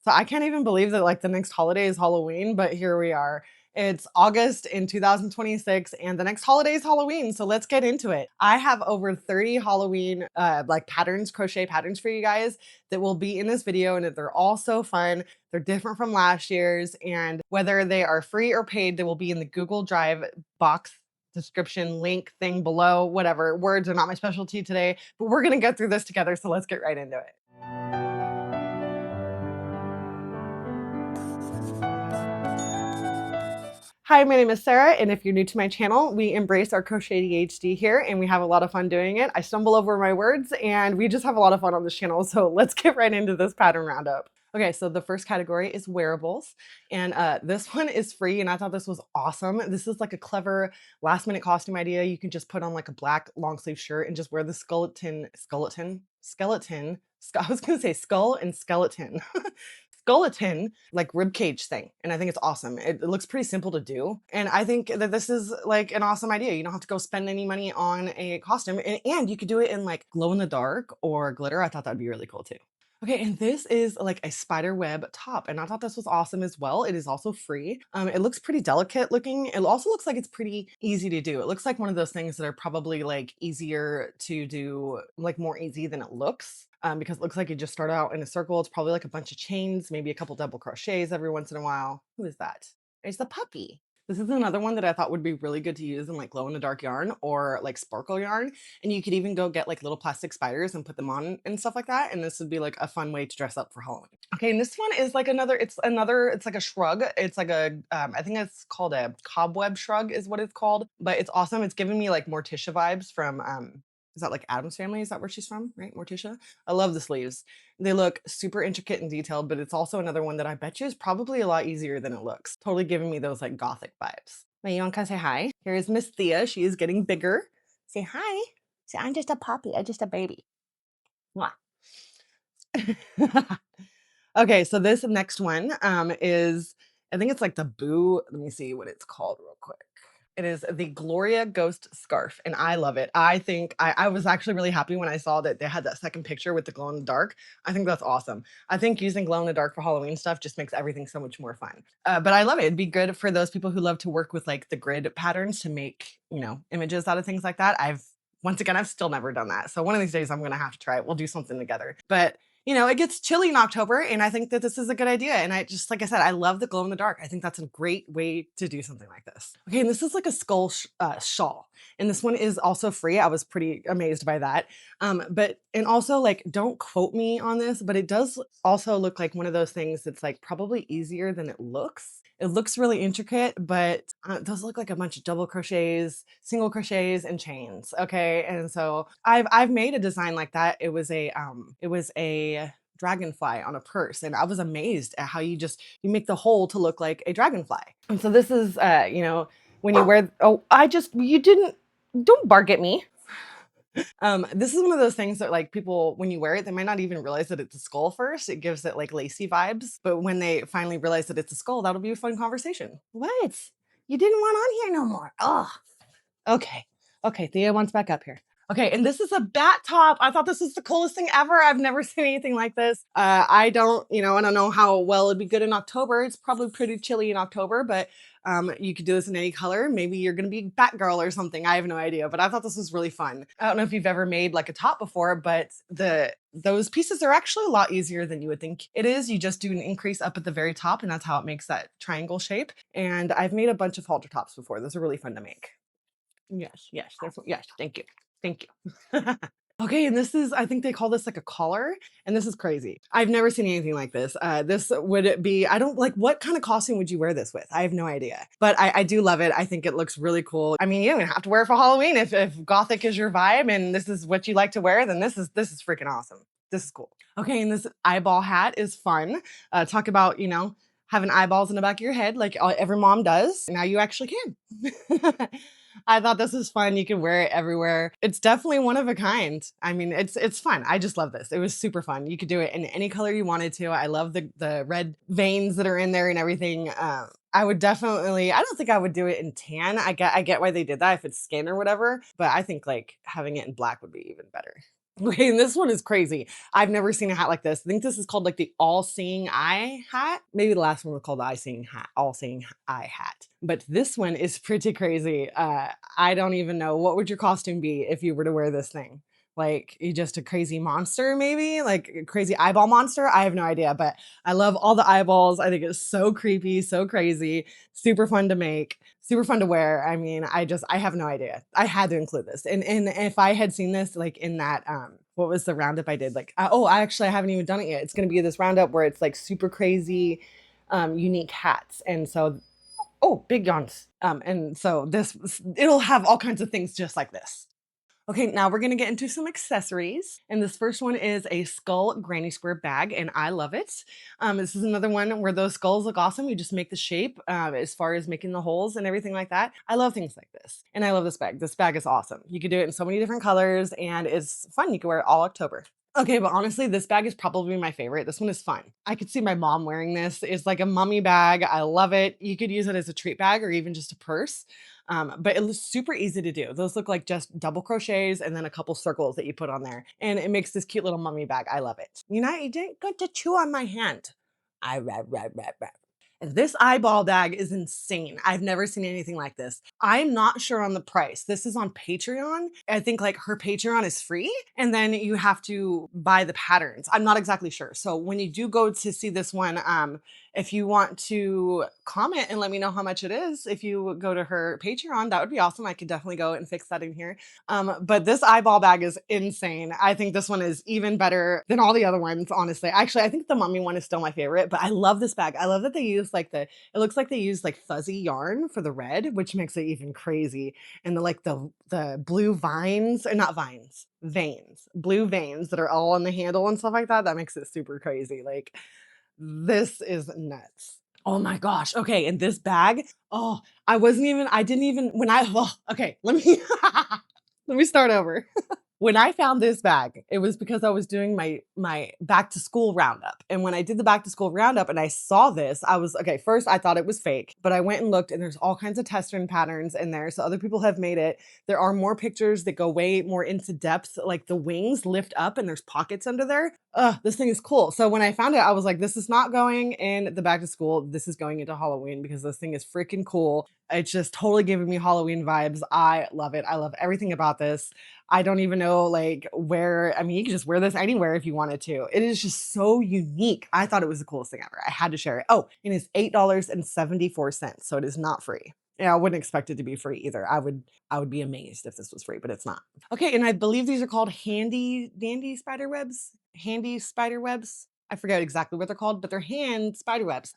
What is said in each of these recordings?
So I can't even believe that like the next holiday is Halloween, but here we are. It's August in 2026 and the next holiday is Halloween. So let's get into it. I have over 30 Halloween like patterns, crochet patterns for you guys that will be in this video, and they're all so fun. They're different from last year's, and whether they are free or paid, they will be in the Google Drive box description link thing below. Whatever, words are not my specialty today, but we're gonna get through this together. So let's get right into it. Hi, my name is Sarah, and if you're new to my channel, we embrace our crochet ADHD here, and we have a lot of fun doing it. I stumble over my words, and we just have a lot of fun on this channel, so let's get right into this pattern roundup. Okay, so the first category is wearables, and this one is free, and I thought this was awesome. This is like a clever last-minute costume idea. You can just put on like a black long-sleeve shirt and just wear the I was gonna say skull and skeleton. Skeleton like rib cage thing, and I think it's awesome. It looks pretty simple to do, and I think that this is like an awesome idea. You don't have to go spend any money on a costume, and you could do it in like glow in the dark or glitter. I thought that'd be really cool too. Okay, and this is like a spider web top, and I thought this was awesome as well. It is also free. It looks pretty delicate looking. It also looks like it's pretty easy to do. It looks like one of those things that are probably like easier to do, like more easy than it looks. Because it looks like you just start out in a circle. It's probably like a bunch of chains, maybe a couple double crochets every once in a while. Who is that? It's the puppy. This is another one that I thought would be really good to use in like glow in the dark yarn or like sparkle yarn. And you could even go get like little plastic spiders and put them on and stuff like that. And this would be like a fun way to dress up for Halloween. Okay, and this one is like it's like a shrug. It's like I think it's called a cobweb shrug is what it's called. But it's awesome. It's giving me like Morticia vibes from is that like Adam's Family? Is that where she's from? Right? Morticia? I love the sleeves. They look super intricate and detailed, but it's also another one that I bet you is probably a lot easier than it looks. Totally giving me those like gothic vibes. Wait, you want to say hi? Here is Miss Thea. She is getting bigger. Say hi. Say, I'm just a puppy. I'm just a baby. Mwah. Okay, so this next one is, I think it's like the Boo. Let me see what it's called real quick. It is the Gloria Ghost Scarf, and I love it. I think I was actually really happy when I saw that they had that second picture with the glow in the dark. I think that's awesome. I think using glow in the dark for Halloween stuff just makes everything so much more fun. But I love it. It'd be good for those people who love to work with like the grid patterns to make, images out of things like that. Once again, I've still never done that. So one of these days I'm gonna have to try it. We'll do something together. But it gets chilly in October, and I think that this is a good idea. And I just, like I said, I love the glow in the dark. I think that's a great way to do something like this. Okay, and this is like a skull shawl, and this one is also free. I was pretty amazed by that. And also like, don't quote me on this, but it does also look like one of those things that's like probably easier than it looks. It looks really intricate, but it does look like a bunch of double crochets, single crochets, and chains. Okay, and so I've made a design like that. It was a dragonfly on a purse, and I was amazed at how you make the hole to look like a dragonfly. And so this is when you wear. Oh, you didn't, don't bark at me. This is one of those things that like people, when you wear it, they might not even realize that it's a skull first. It gives it like lacy vibes. But when they finally realize that it's a skull, that'll be a fun conversation. What? You didn't want on here no more. Oh, okay. Okay, Thea wants back up here. Okay, and this is a bat top. I thought this was the coolest thing ever. I've never seen anything like this. I don't know how well it'd be good in October. It's probably pretty chilly in October, but you could do this in any color. Maybe you're gonna be Batgirl or something. I have no idea, but I thought this was really fun. I don't know if you've ever made like a top before, but those pieces are actually a lot easier than you would think it is. You just do an increase up at the very top, and that's how it makes that triangle shape. And I've made a bunch of halter tops before. Those are really fun to make. Yes, yes, yes, thank you. Thank you. Okay, and this is, I think they call this like a collar, and this is crazy. I've never seen anything like this. This would be, I don't like, what kind of costume would you wear this with? I have no idea, but I do love it. I think it looks really cool. I mean, you don't even have to wear it for Halloween. If Gothic is your vibe and this is what you like to wear, then this is freaking awesome. This is cool. Okay, and this eyeball hat is fun. Talk about, having eyeballs in the back of your head like every mom does. Now you actually can. I thought this was fun. You can wear it everywhere. It's definitely one of a kind. I mean, it's fun. I just love this. It was super fun. You could do it in any color you wanted to. I love the red veins that are in there and everything. I would definitely, I don't think I would do it in tan. I get why they did that if it's skin or whatever, but I think like having it in black would be even better. Okay, and this one is crazy. I've never seen a hat like this. I think this is called like the all-seeing eye hat. Maybe the last one was called the eye-seeing hat, all-seeing eye hat. But this one is pretty crazy. I don't even know. What would your costume be if you were to wear this thing? Like you just a crazy monster, maybe like a crazy eyeball monster. I have no idea, but I love all the eyeballs. I think it's so creepy, so crazy, super fun to make, super fun to wear. I mean, I have no idea. I had to include this. And if I had seen this like in that what was the roundup I did? Like oh, I haven't even done it yet. It's going to be this roundup where it's like super crazy unique hats. And so oh, big yawns. And so this it'll have all kinds of things just like this. Okay, now we're gonna get into some accessories. And this first one is a skull granny square bag, and I love it. This is another one where those skulls look awesome. You just make the shape as far as making the holes and everything like that. I love things like this. And I love this bag. This bag is awesome. You could do it in so many different colors and it's fun. You can wear it all October. Okay, but honestly, this bag is probably my favorite. This one is fun. I could see my mom wearing this. It's like a mummy bag. I love it. You could use it as a treat bag or even just a purse. But it looks super easy to do. Those look like just double crochets and then a couple circles that you put on there. And it makes this cute little mummy bag. I love it. You know, you didn't get to chew on my hand. I rab, rab, rab, rab. And this eyeball bag is insane. I've never seen anything like this. I'm not sure on the price. This is on Patreon. I think like her Patreon is free and then you have to buy the patterns. I'm not exactly sure. So when you do go to see this one, if you want to comment and let me know how much it is, if you go to her Patreon, that would be awesome. I could definitely go and fix that in here. But this eyeball bag is insane. I think this one is even better than all the other ones, honestly. Actually, I think the mummy one is still my favorite, but I love this bag. I love that they use like it looks like they use like fuzzy yarn for the red, which makes it even crazy. And the blue vines, or not vines, veins, blue veins that are all on the handle and stuff like that. That makes it super crazy. Like this is nuts. Oh my gosh. Okay. And this bag, oh, I didn't even, when I, well, okay, let me, let me start over. When I found this bag, it was because I was doing my back to school roundup. And when I did the back to school roundup and I saw this, I was okay, first I thought it was fake, but I went and looked and there's all kinds of test run patterns in there. So other people have made it. There are more pictures that go way more into depth, like the wings lift up and there's pockets under there. This thing is cool. So when I found it, I was like, this is not going in the back to school. This is going into Halloween because this thing is freaking cool. It's just totally giving me Halloween vibes. I love it. I love everything about this. I don't even know like where, I mean, you can just wear this anywhere if you wanted to. It is just so unique. I thought it was the coolest thing ever. I had to share it. Oh, and it's $8.74. So it is not free. Yeah, I wouldn't expect it to be free either. I would be amazed if this was free, but it's not. Okay, and I believe these are called dandy spider webs. Handy spider webs. I forget exactly what they're called, but they're hand spider webs.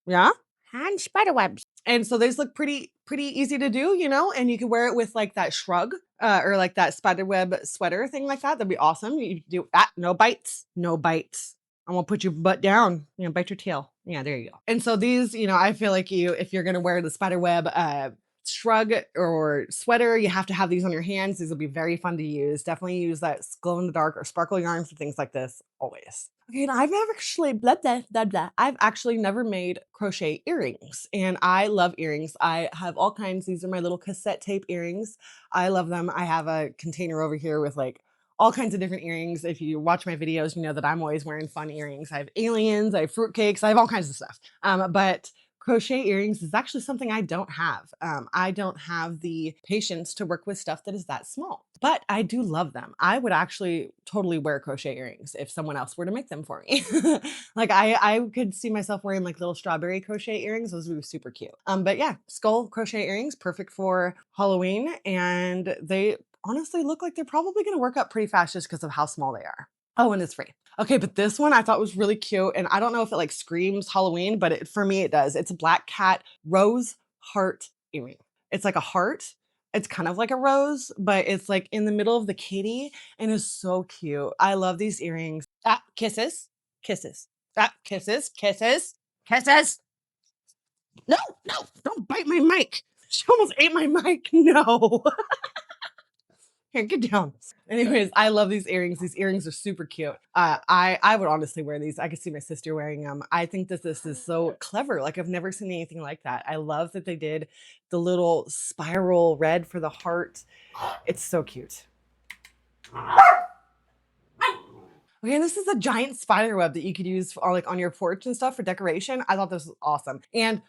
Yeah? Hand spider webs. And so these look pretty easy to do, you know, and you can wear it with like that shrug or like that spider web sweater thing like that. That'd be awesome. You do that. No bites. No bites. I'm gonna put your butt down, you know, bite your tail. Yeah, there you go. And so these, you know, I feel like if you're gonna wear the spider web shrug or sweater, you have to have these on your hands. These will be very fun to use. Definitely use that glow in the dark or sparkle yarn for things like this always. Okay, and I've never actually blah, blah, blah, blah. I've actually never made crochet earrings, and I love earrings. I have all kinds. These are my little cassette tape earrings. I love them. I have a container over here with like all kinds of different earrings. If you watch my videos, you know that I'm always wearing fun earrings. I have aliens, I have fruitcakes, I have all kinds of stuff. But crochet earrings is actually something I don't have. I don't have the patience to work with stuff that is that small, but I do love them. I would actually totally wear crochet earrings if someone else were to make them for me. Like I could see myself wearing like little strawberry crochet earrings. Those would be super cute. But yeah, skull crochet earrings, perfect for Halloween. And they honestly look like they're probably going to work up pretty fast just because of how small they are. Oh, and it's free. Okay, but this one I thought was really cute, and I don't know if it like screams Halloween, but for me it does. It's a black cat rose heart earring. It's like a heart. It's kind of like a rose, but it's like in the middle of the kitty, and it's so cute. I love these earrings. Ah, kisses, kisses. Ah, kisses, kisses, kisses. No, no, don't bite my mic. She almost ate my mic. No. Here, get down. Anyways, I love these earrings. These earrings are super cute. I would honestly wear these. I could see my sister wearing them. I think that this is so clever. Like I've never seen anything like that. I love that they did the little spiral red for the heart. It's so cute. Okay, and this is a giant spider web that you could use for, like, on your porch and stuff for decoration. I thought this was awesome. And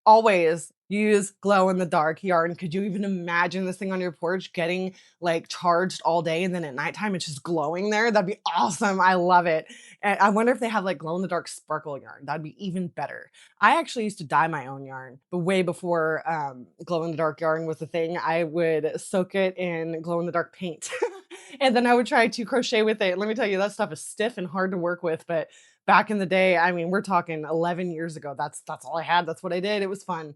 always use glow in the dark yarn. Could you even imagine this thing on your porch getting like charged all day and then at nighttime it's just glowing there? That'd be awesome. I love it. And I wonder if they have like glow in the dark sparkle yarn. That'd be even better. I actually used to dye my own yarn, but way before glow in the dark yarn was a thing. I would soak it in glow in the dark paint. And then I would try to crochet with it. Let me tell you, that stuff is stiff and hard to work with, but back in the day, I mean, we're talking 11 years ago. That's all I had. That's what I did. It was fun.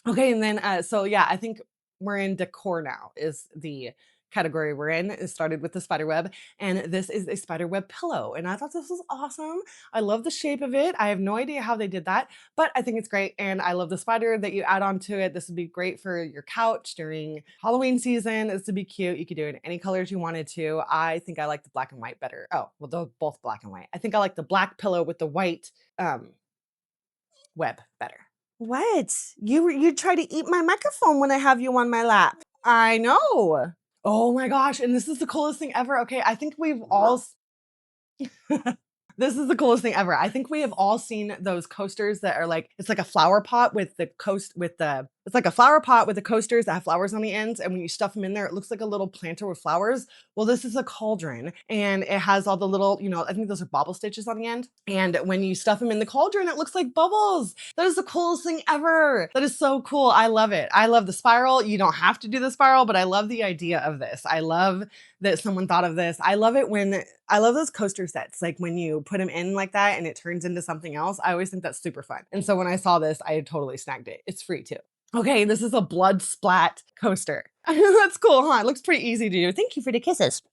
Okay, and then so yeah, I think we're in decor now is the category we're in. It started with the spider web, and this is a spider web pillow. And I thought this was awesome. I love the shape of it. I have no idea how they did that, but I think it's great. And I love the spider that you add onto it. This would be great for your couch during Halloween season. This would be cute. You could do it in any colors you wanted to. I think I like the black and white better. Oh, well, they're both black and white. I think I like the black pillow with the white web better. What? You try to eat my microphone when I have you on my lap. I know. Oh my gosh, and this is the coolest thing ever. Okay, I think we've all this is the coolest thing ever. I think we have all seen those coasters that are like it's like a flower pot with the coast with the it's like a flower pot with the coasters that have flowers on the ends, and when you stuff them in there, it looks like a little planter with flowers. Well, this is a cauldron, and it has all the little, I think those are bobble stitches on the end. And when you stuff them in the cauldron, it looks like bubbles. That is the coolest thing ever. That is so cool. I love it. I love the spiral. You don't have to do the spiral, but I love the idea of this. I love that someone thought of this. I love it when I love those coaster sets, like when you put them in like that and it turns into something else. I always think that's super fun. And so when I saw this, I totally snagged it. It's free too. Okay, this is a blood splat coaster. That's cool, huh? It looks pretty easy to do. Thank you for the kisses.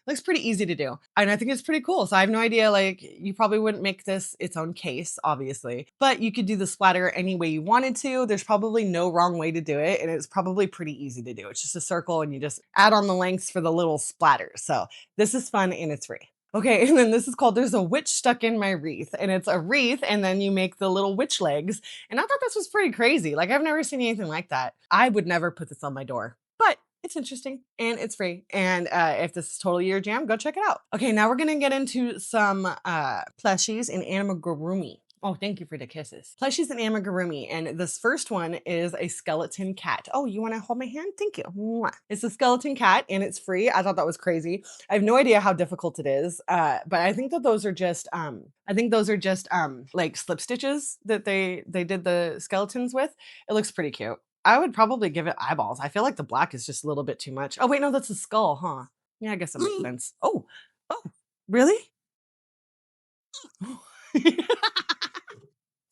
Looks pretty easy to do. And I think it's pretty cool. So I have no idea, like, you probably wouldn't make this its own case, obviously, but you could do the splatter any way you wanted to. There's probably no wrong way to do it. And it's probably pretty easy to do. It's just a circle and you just add on the lengths for the little splatters. So this is fun and it's free. Okay, and then this is called There's a Witch Stuck in My Wreath. And it's a wreath, and then you make the little witch legs. And I thought this was pretty crazy. Like, I've never seen anything like that. I would never put this on my door, but it's interesting and it's free. And if this is totally your jam, go check it out. Okay, now we're gonna get into some plushies and amigurumi. Oh, thank you for the kisses. Plushies and amigurumi. And this first one is a skeleton cat. Oh, you want to hold my hand? Thank you. Mwah. It's a skeleton cat and it's free. I thought that was crazy. I have no idea how difficult it is. But I think that those are just like slip stitches that they did the skeletons with. It looks pretty cute. I would probably give it eyeballs. I feel like the black is just a little bit too much. Oh, wait, no, that's a skull, huh? Yeah, I guess that makes sense. Oh, really?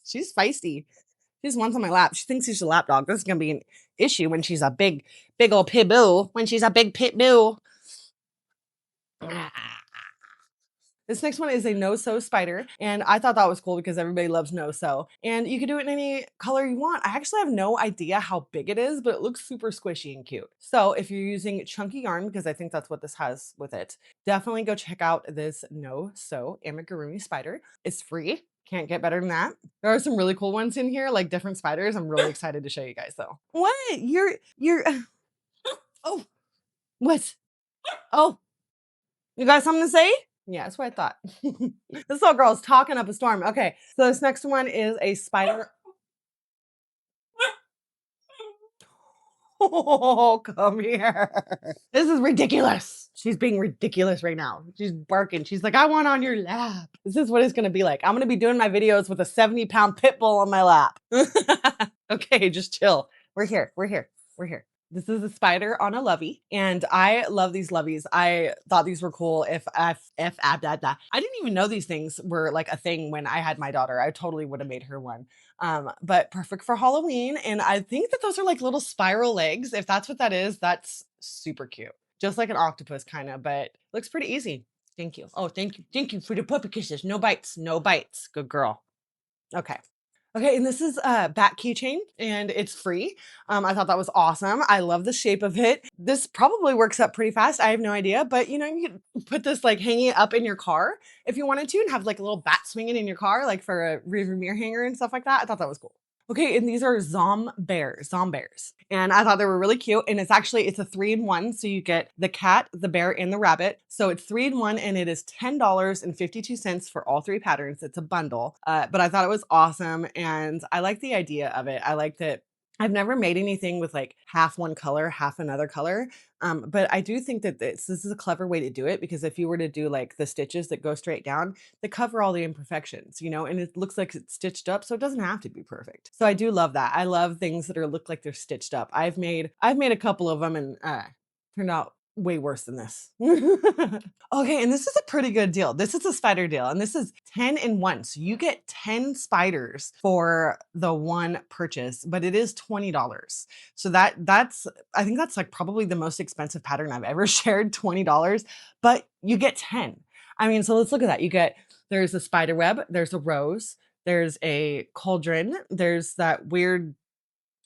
She's feisty. She just wants on my lap. She thinks she's a lap dog. This is gonna be an issue when she's a big old pit bull. When she's a big pit bull. This next one is a no-sew spider, and I thought that was cool because everybody loves no-sew. And you can do it in any color you want. I actually have no idea how big it is, but it looks super squishy and cute. So if you're using chunky yarn, because I think that's what this has with it, definitely go check out this no-sew amigurumi spider. It's free. Can't get better than that. There are some really cool ones in here, like different spiders. I'm really excited to show you guys though. What? You're oh, what? Oh, you got something to say? Yeah, that's what I thought. This little girl's talking up a storm. Okay, so this next one is a spider. Oh, come here. This is ridiculous. She's being ridiculous right now. She's barking. She's like, I want on your lap. This is what it's going to be like. I'm going to be doing my videos with a 70-pound pit bull on my lap. Okay, just chill. We're here. We're here. We're here. This is a spider on a lovey, and I love these loveys. I thought these were cool. I didn't even know these things were like a thing when I had my daughter. I totally would have made her one. But perfect for Halloween. And I think that those are like little spiral legs. If that's what that is, that's super cute. Just like an octopus kind of, but looks pretty easy. Thank you. Oh, thank you. Thank you for the puppy kisses. No bites. No bites. Good girl. Okay. Okay, and this is a bat keychain and it's free. I thought that was awesome. I love the shape of it. This probably works up pretty fast. I have no idea, but you could put this like hanging up in your car if you wanted to and have like a little bat swinging in your car, like for a rearview mirror hanger and stuff like that. I thought that was cool. Okay, and these are zombears. And I thought they were really cute. And it's a 3-in-1. So you get the cat, the bear, and the rabbit. So it's 3-in-1 and it is $10.52 for all three patterns. It's a bundle. But I thought it was awesome. And I like the idea of it. I like that I've never made anything with like half one color, half another color. But I do think that this is a clever way to do it because if you were to do like the stitches that go straight down, they cover all the imperfections, you know, and it looks like it's stitched up, so it doesn't have to be perfect. So I do love that. I love things that look like they're stitched up. I've made a couple of them and turned out way worse than this. Okay, and this is a pretty good deal. This is a spider deal, and this is 10 in one. So you get 10 spiders for the one purchase, but it is $20. So that's I think that's like probably the most expensive pattern I've ever shared, $20, but you get 10. I mean, so let's look at that. There's a spider web, there's a rose, there's a cauldron, there's that weird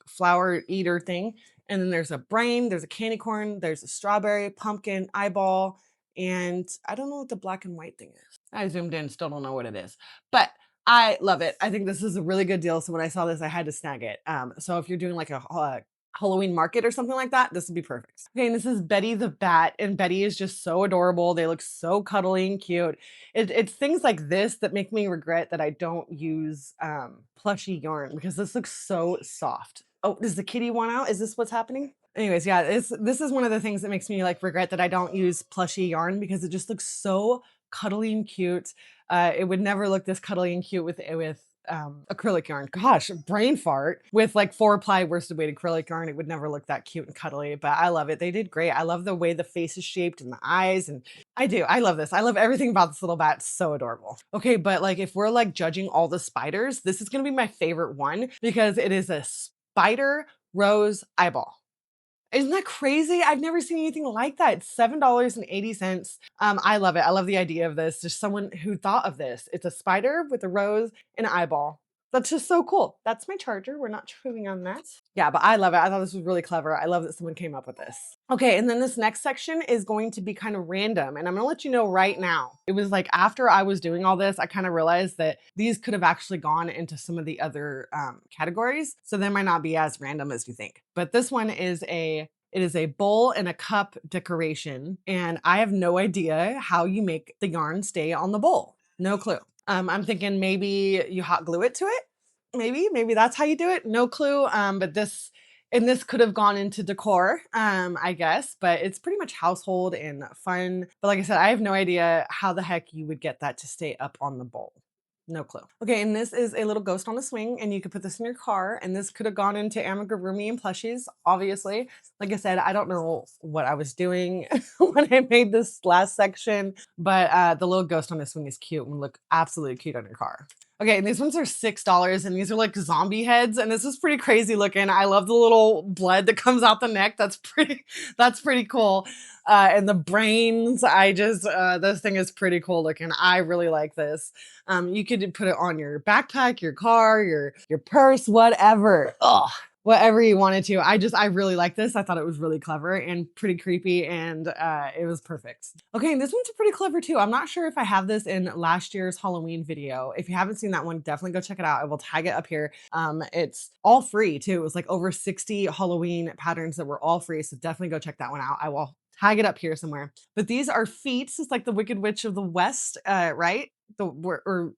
flower eater thing. And then there's a brain, there's a candy corn, there's a strawberry, pumpkin, eyeball, and I don't know what the black and white thing is. I zoomed in, still don't know what it is, but I love it. I think this is a really good deal. So when I saw this, I had to snag it. So if you're doing like a Halloween market or something like that, this would be perfect. Okay, and this is Betty the Bat, and Betty is just so adorable. They look so cuddly and cute. It's things like this that make me regret that I don't use plushy yarn because this looks so soft. Oh, does the kitty want out? Is this what's happening? Anyways, yeah, this is one of the things that makes me like regret that I don't use plushy yarn because it just looks so cuddly and cute. It would never look this cuddly and cute with acrylic yarn. Gosh, brain fart. With like 4-ply worsted weight acrylic yarn, it would never look that cute and cuddly, but I love it. They did great. I love the way the face is shaped and the eyes, and I do. I love this. I love everything about this little bat. It's so adorable. Okay, but like if we're like judging all the spiders, this is gonna be my favorite one because it is a spider rose eyeball. Isn't that crazy? I've never seen anything like that. It's $7.80. I love it. I love the idea of this. There's someone who thought of this. It's a spider with a rose and an eyeball. That's just so cool. That's my charger. We're not chewing on that. Yeah, but I love it. I thought this was really clever. I love that someone came up with this. Okay, and then this next section is going to be kind of random, and I'm gonna let you know right now. It was like after I was doing all this, I kind of realized that these could have actually gone into some of the other categories, so they might not be as random as you think. But this one is it is a bowl and a cup decoration, and I have no idea how you make the yarn stay on the bowl. No clue. I'm thinking maybe you hot glue it to it. Maybe that's how you do it. No clue. But this could have gone into decor, I guess, but it's pretty much household and fun. But like I said, I have no idea how the heck you would get that to stay up on the bowl. No clue. Okay, and this is a little ghost on a swing, and you could put this in your car, and this could have gone into amigurumi and plushies, obviously. Like I said, I don't know what I was doing when I made this last section, but the little ghost on a swing is cute and would look absolutely cute on your car. Okay, and these ones are $6, and these are like zombie heads, and this is pretty crazy looking. I love the little blood that comes out the neck. That's pretty cool. And the brains, this thing is pretty cool looking. I really like this. You could put it on your backpack, your car, your purse, whatever. Ugh, whatever you wanted to. I really like this. I thought it was really clever and pretty creepy, and it was perfect. Okay, and this one's pretty clever too. I'm not sure if I have this in last year's Halloween video. If you haven't seen that one, definitely go check it out. I will tag it up here. It's all free too. It was like over 60 Halloween patterns that were all free, so definitely go check that one out. I will tag it up here somewhere. But these are feet. It's like the Wicked Witch of the West, right? Or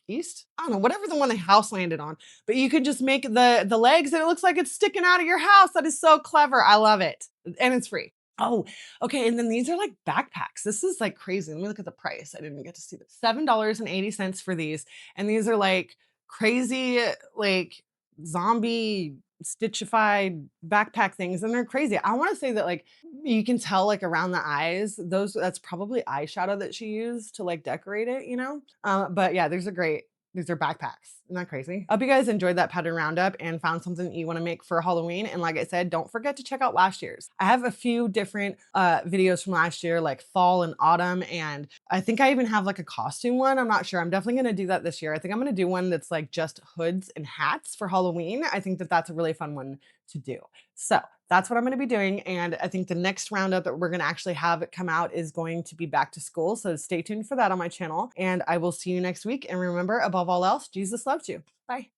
East? I don't know, whatever the one the house landed on. But you could just make the legs and it looks like it's sticking out of your house. That is so clever. I love it. And it's free. Oh, okay. And then these are like backpacks. This is like crazy. Let me look at the price. I didn't get to see this. $7.80 for these. And these are like crazy, like zombie stitchified backpack things. And they're crazy. I want to say that like you can tell like around the eyes, that's probably eyeshadow that she used to like decorate it, you know? But yeah, these are great. These are backpacks. Isn't that crazy? I hope you guys enjoyed that pattern roundup and found something that you want to make for Halloween. And like I said, don't forget to check out last year's. I have a few different videos from last year, like fall and autumn. And I think I even have like a costume one. I'm not sure. I'm definitely going to do that this year. I think I'm going to do one that's like just hoods and hats for Halloween. I think that that's a really fun one to do. So that's what I'm going to be doing. And I think the next roundup that we're going to actually have it come out is going to be back to school. So stay tuned for that on my channel. And I will see you next week. And remember, above all else, Jesus loves you. Bye.